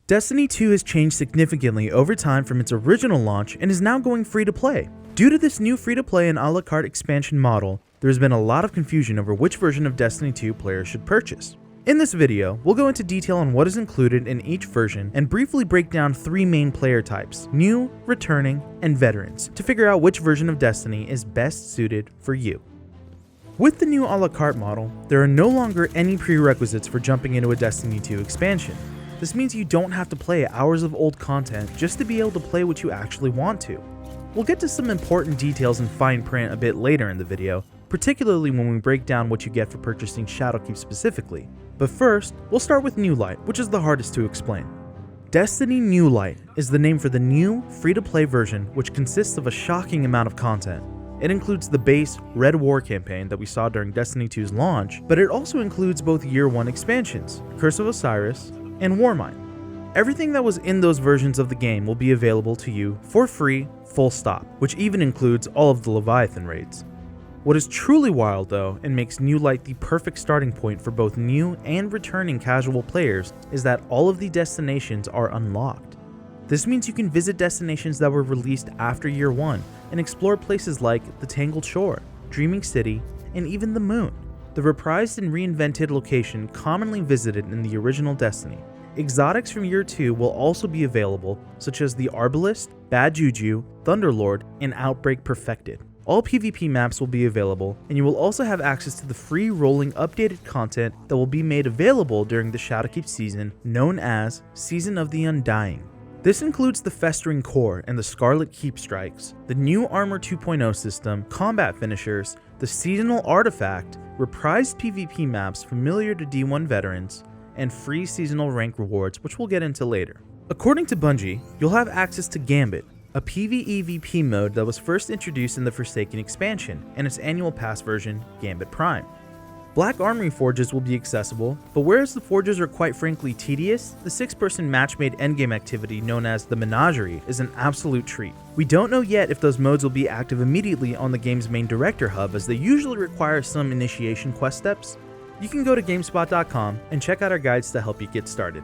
Destiny 2 has changed significantly over time from its original launch and is now going free to play. Due to this new free to play and a la carte expansion model, there has been a lot of confusion over which version of Destiny 2 players should purchase. In this video, we'll go into detail on what is included in each version and briefly break down 3 main player types: new, returning, and veterans, to figure out which version of Destiny is best suited for you. With the new a la carte model, there are no longer any prerequisites for jumping into a Destiny 2 expansion. This means you don't have to play hours of old content just to be able to play what you actually want to. We'll get to some important details in fine print a bit later in the video, particularly when we break down what you get for purchasing Shadowkeep specifically. But first, we'll start with New Light, which is the hardest to explain. Destiny New Light is the name for the new, free-to-play version, which consists of a shocking amount of content. It includes the base Red War campaign that we saw during Destiny 2's launch, but it also includes both Year 1 expansions, Curse of Osiris, and Warmind. Everything that was in those versions of the game will be available to you for free, full stop, which even includes all of the Leviathan raids. What is truly wild though, and makes New Light the perfect starting point for both new and returning casual players, is that all of the destinations are unlocked. This means you can visit destinations that were released after Year 1 and explore places like the Tangled Shore, Dreaming City, and even the Moon, the reprised and reinvented location commonly visited in the original Destiny. Exotics from Year 2 will also be available, such as the Arbalist, Bad Juju, Thunderlord, and Outbreak Perfected. All PvP maps will be available, and you will also have access to the free rolling updated content that will be made available during the Shadowkeep season, known as Season of the Undying. This includes the Festering Core and the Scarlet Keep Strikes, the new Armor 2.0 system, combat finishers, the Seasonal Artifact, reprised PvP maps familiar to D1 veterans, and free seasonal rank rewards, which we'll get into later. According to Bungie, you'll have access to Gambit, a PvEvP mode that was first introduced in the Forsaken expansion and its annual pass version, Gambit Prime. Black Armory Forges will be accessible, but whereas the Forges are quite frankly tedious, the 6-person match-made endgame activity known as the Menagerie is an absolute treat. We don't know yet if those modes will be active immediately on the game's main director hub, as they usually require some initiation quest steps. You can go to GameSpot.com and check out our guides to help you get started.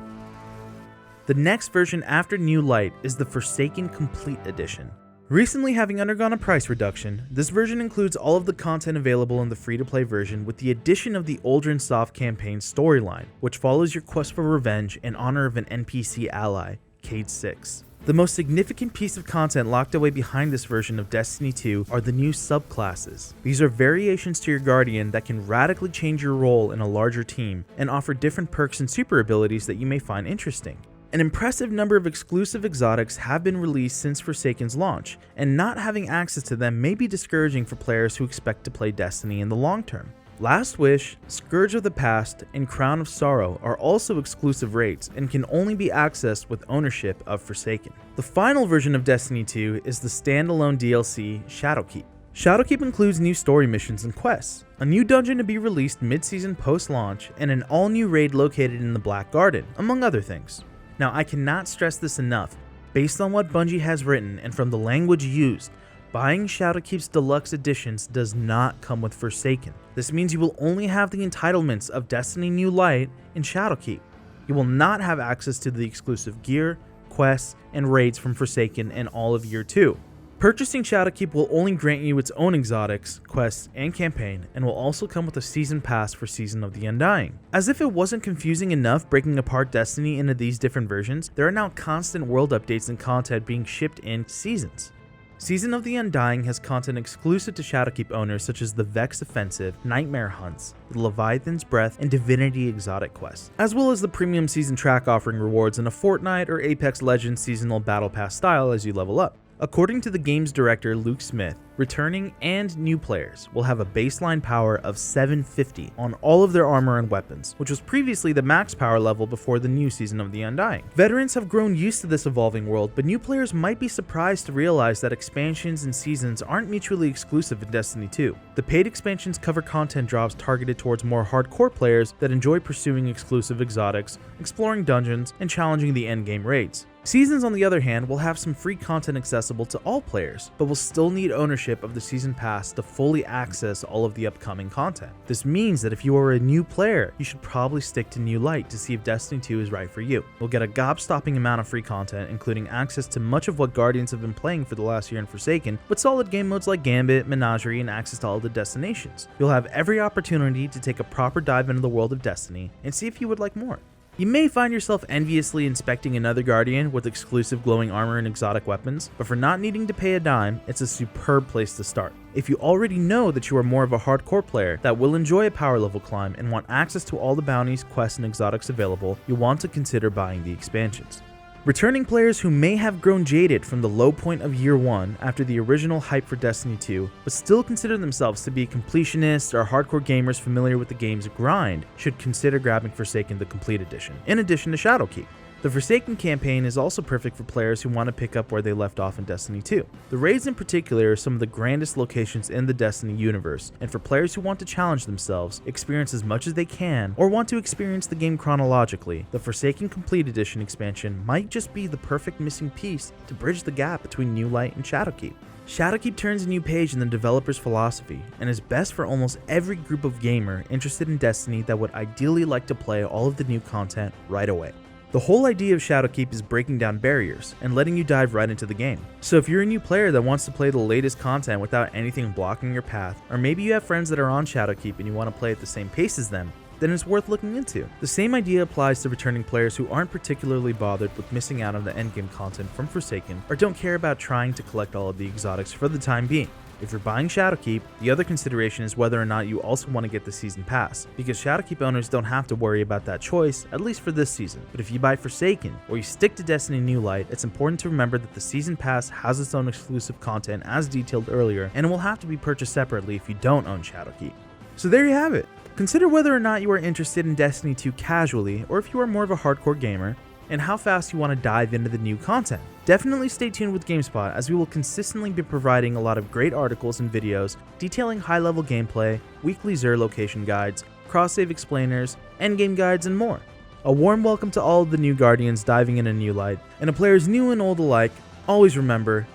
The next version after New Light is the Forsaken Complete Edition. Recently having undergone a price reduction, this version includes all of the content available in the free-to-play version with the addition of the Uldren Soft campaign storyline, which follows your quest for revenge in honor of an NPC ally, Cade 6. The most significant piece of content locked away behind this version of Destiny 2 are the new subclasses. These are variations to your Guardian that can radically change your role in a larger team and offer different perks and super abilities that you may find interesting. An impressive number of exclusive exotics have been released since Forsaken's launch, and not having access to them may be discouraging for players who expect to play Destiny in the long term. Last Wish, Scourge of the Past, and Crown of Sorrow are also exclusive raids and can only be accessed with ownership of Forsaken. The final version of Destiny 2 is the standalone DLC Shadowkeep. Shadowkeep includes new story missions and quests, a new dungeon to be released mid-season post-launch, and an all-new raid located in the Black Garden, among other things. Now, I cannot stress this enough. Based on what Bungie has written and from the language used, buying Shadowkeep's deluxe editions does not come with Forsaken. This means you will only have the entitlements of Destiny New Light and Shadowkeep. You will not have access to the exclusive gear, quests, and raids from Forsaken and all of Year 2. Purchasing Shadowkeep will only grant you its own exotics, quests, and campaign, and will also come with a season pass for Season of the Undying. As if it wasn't confusing enough breaking apart Destiny into these different versions, there are now constant world updates and content being shipped in seasons. Season of the Undying has content exclusive to Shadowkeep owners such as the Vex Offensive, Nightmare Hunts, the Leviathan's Breath, and Divinity exotic quests, as well as the premium season track offering rewards in a Fortnite or Apex Legends seasonal battle pass style as you level up. According to the game's director Luke Smith, returning and new players will have a baseline power of 750 on all of their armor and weapons, which was previously the max power level before the new Season of the Undying. Veterans have grown used to this evolving world, but new players might be surprised to realize that expansions and seasons aren't mutually exclusive in Destiny 2. The paid expansions cover content drops targeted towards more hardcore players that enjoy pursuing exclusive exotics, exploring dungeons, and challenging the endgame raids. Seasons, on the other hand, will have some free content accessible to all players, but will still need ownership of the Season Pass to fully access all of the upcoming content. This means that if you are a new player, you should probably stick to New Light to see if Destiny 2 is right for you. You'll get a gobstopping amount of free content, including access to much of what Guardians have been playing for the last year in Forsaken, but solid game modes like Gambit, Menagerie, and access to all the destinations. You'll have every opportunity to take a proper dive into the world of Destiny and see if you would like more. You may find yourself enviously inspecting another Guardian with exclusive glowing armor and exotic weapons, but for not needing to pay a dime, it's a superb place to start. If you already know that you are more of a hardcore player that will enjoy a power level climb and want access to all the bounties, quests, and exotics available, you'll want to consider buying the expansions. Returning players who may have grown jaded from the low point of year 1 after the original hype for Destiny 2, but still consider themselves to be completionists or hardcore gamers familiar with the game's grind, should consider grabbing Forsaken the Complete Edition, in addition to Shadowkeep. The Forsaken campaign is also perfect for players who want to pick up where they left off in Destiny 2. The raids in particular are some of the grandest locations in the Destiny universe, and for players who want to challenge themselves, experience as much as they can, or want to experience the game chronologically, the Forsaken Complete Edition expansion might just be the perfect missing piece to bridge the gap between New Light and Shadowkeep. Shadowkeep turns a new page in the developer's philosophy, and is best for almost every group of gamer interested in Destiny that would ideally like to play all of the new content right away. The whole idea of Shadowkeep is breaking down barriers and letting you dive right into the game. So if you're a new player that wants to play the latest content without anything blocking your path, or maybe you have friends that are on Shadowkeep and you want to play at the same pace as them, then it's worth looking into. The same idea applies to returning players who aren't particularly bothered with missing out on the endgame content from Forsaken, or don't care about trying to collect all of the exotics for the time being. If you're buying Shadowkeep, the other consideration is whether or not you also want to get the Season Pass, because Shadowkeep owners don't have to worry about that choice, at least for this season. But if you buy Forsaken, or you stick to Destiny New Light, it's important to remember that the Season Pass has its own exclusive content as detailed earlier, and it will have to be purchased separately if you don't own Shadowkeep. So there you have it. Consider whether or not you are interested in Destiny 2 casually, or if you are more of a hardcore gamer, and how fast you want to dive into the new content. Definitely stay tuned with GameSpot, as we will consistently be providing a lot of great articles and videos detailing high-level gameplay, weekly Xur location guides, cross-save explainers, endgame guides, and more. A warm welcome to all of the new Guardians diving in a New Light, and to players new and old alike, always remember,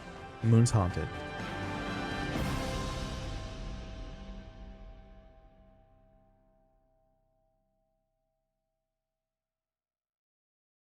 the moon's haunted.